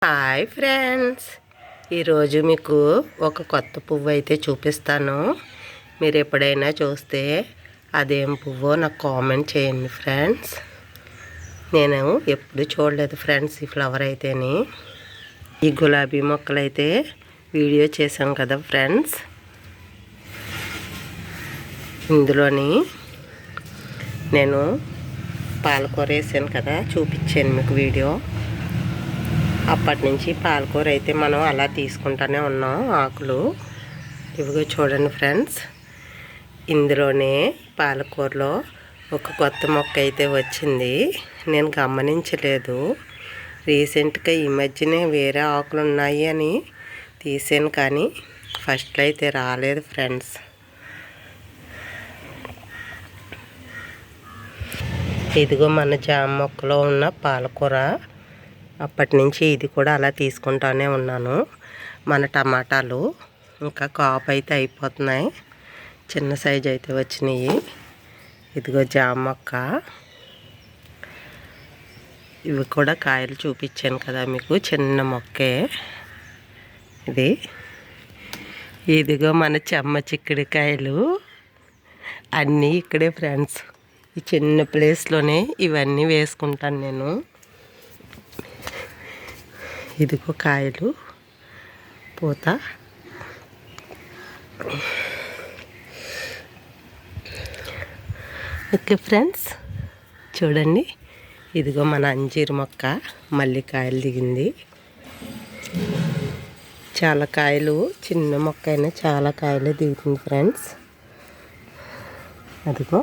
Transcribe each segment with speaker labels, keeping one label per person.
Speaker 1: Hi friends, ఈరోజు మీకు ఒక కొత్త పువ్వు అయితే చూపిస్తాను. మీరు ఎప్పుడైనా చూస్తే అదేం పువ్వో నాకు కామెంట్ చేయండి ఫ్రెండ్స్. నేను ఎప్పుడు చూడలేదు ఫ్రెండ్స్ ఈ ఫ్లవర్ అయితేని. ఈ గులాబీ మొక్కలు అయితే వీడియో చేశాం కదా ఫ్రెండ్స్. ఇందులోని నేను పాలకూర వేసాను కదా, చూపించాను మీకు వీడియో. అప్పటి నుంచి పాలకూర అయితే మనం అలా తీసుకుంటూనే ఉన్నాం ఆకులు. ఇవిగో చూడండి ఫ్రెండ్స్, ఇందులోనే పాలకూరలో ఒక కొత్త మొక్క అయితే వచ్చింది. నేను గమనించలేదు. రీసెంట్గా ఈ మధ్యనే వేరే ఆకులు ఉన్నాయి అని తీసాను, కానీ ఫస్ట్లో అయితే రాలేదు ఫ్రెండ్స్. ఇదిగో మన జామ మొక్కలో ఉన్న పాలకూర. అప్పటి నుంచి ఇది కూడా అలా తీసుకుంటానే ఉన్నాను. మన టమాటాలు ఇంకా కాపు అయితే అయిపోతున్నాయి, చిన్న సైజు అయితే వచ్చినాయి. ఇదిగో జామ మొక్క. ఇవి కూడా కాయలు చూపించాను కదా మీకు, చిన్న మొక్కే ఇది. ఇదిగో మన చెమ్మ చిక్కుడుకాయలు అన్నీ ఇక్కడే ఫ్రెండ్స్. ఈ చిన్న ప్లేస్లోనే ఇవన్నీ వేసుకుంటాను నేను. ఇదిగో కాయలు, పూత. ఓకే ఫ్రెండ్స్, చూడండి. ఇదిగో మన అంజీరు మొక్క మళ్ళీ కాయలు దిగింది. చాలా కాయలు, చిన్న మొక్క అయినా చాలా కాయలు దిగుతుంది ఫ్రెండ్స్. అదిగో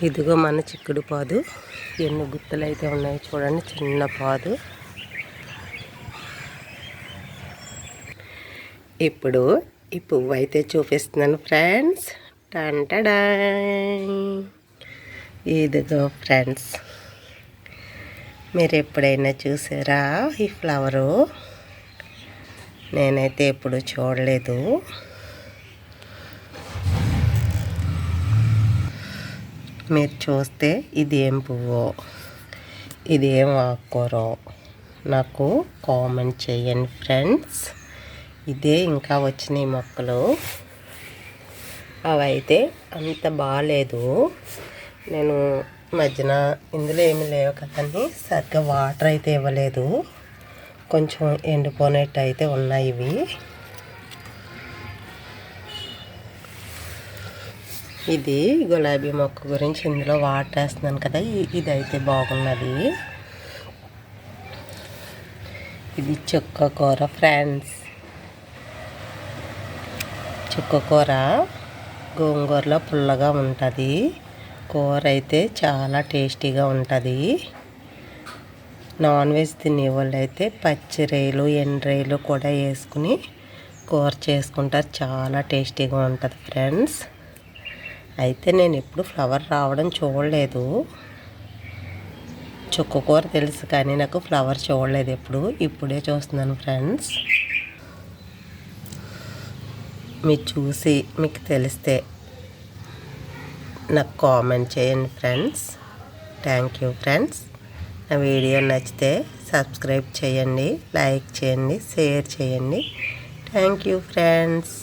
Speaker 1: ఇదిగో మన చిక్కుడు పాదు. ఎన్ని గుత్తలు అయితే ఉన్నాయి చూడండి, చిన్న పాదు. ఇప్పుడు ఈ పువ్వు అయితే చూపిస్తున్నాను ఫ్రెండ్స్. టంటడా, ఇదిగో ఫ్రెండ్స్, మీరు ఎప్పుడైనా చూసారా ఈ ఫ్లవరు? నేనైతే ఎప్పుడు చూడలేదు. మీరు చూస్తే ఇది ఏం పువ్వో, ఇది ఏం ఆకుకూరో నాకు కామెంట్ చేయండి ఫ్రెండ్స్. ఇదే ఇంకా వచ్చినాయి మొక్కలు. అవైతే అంత బాగాలేదు. నేను మధ్యన ఇందులో ఏమి లేవు కదండి, సరిగ్గా వాటర్ అయితే ఇవ్వలేదు. కొంచెం ఎండిపోయినట్టు అయితే ఉన్నాయి ఇవి. ఇది గులాబీ మొక్క గురించి ఇందులో వాటర్ వేస్తున్నాను కదా, ఇదైతే బాగున్నది. ఇది చుక్కకూర ఫ్రెండ్స్. చుక్కకూర గోంగూరలో పుల్లగా ఉంటుంది. కూర అయితే చాలా టేస్టీగా ఉంటుంది. నాన్ వెజ్ తినేవాళ్ళు అయితే పచ్చి రొయ్యలు, ఎండు రొయ్యలు కూడా వేసుకుని కూర చేసుకుంటారు. చాలా టేస్టీగా ఉంటుంది ఫ్రెండ్స్. అయితే నేను ఎప్పుడు ఫ్లవర్ రావడం చూడలేదు. చుక్కకూర తెలుసు కానీ నాకు ఫ్లవర్ చూడలేదు ఎప్పుడు. ఇప్పుడే చూస్తున్నాను ఫ్రెండ్స్. మీరు చూసి మీకు తెలిస్తే నాకు కామెంట్ చేయండి ఫ్రెండ్స్. Thank you friends. నా వీడియో నచ్చితే సబ్స్క్రైబ్ చేయండి, లైక్ చేయండి, షేర్ చేయండి. Thank you friends.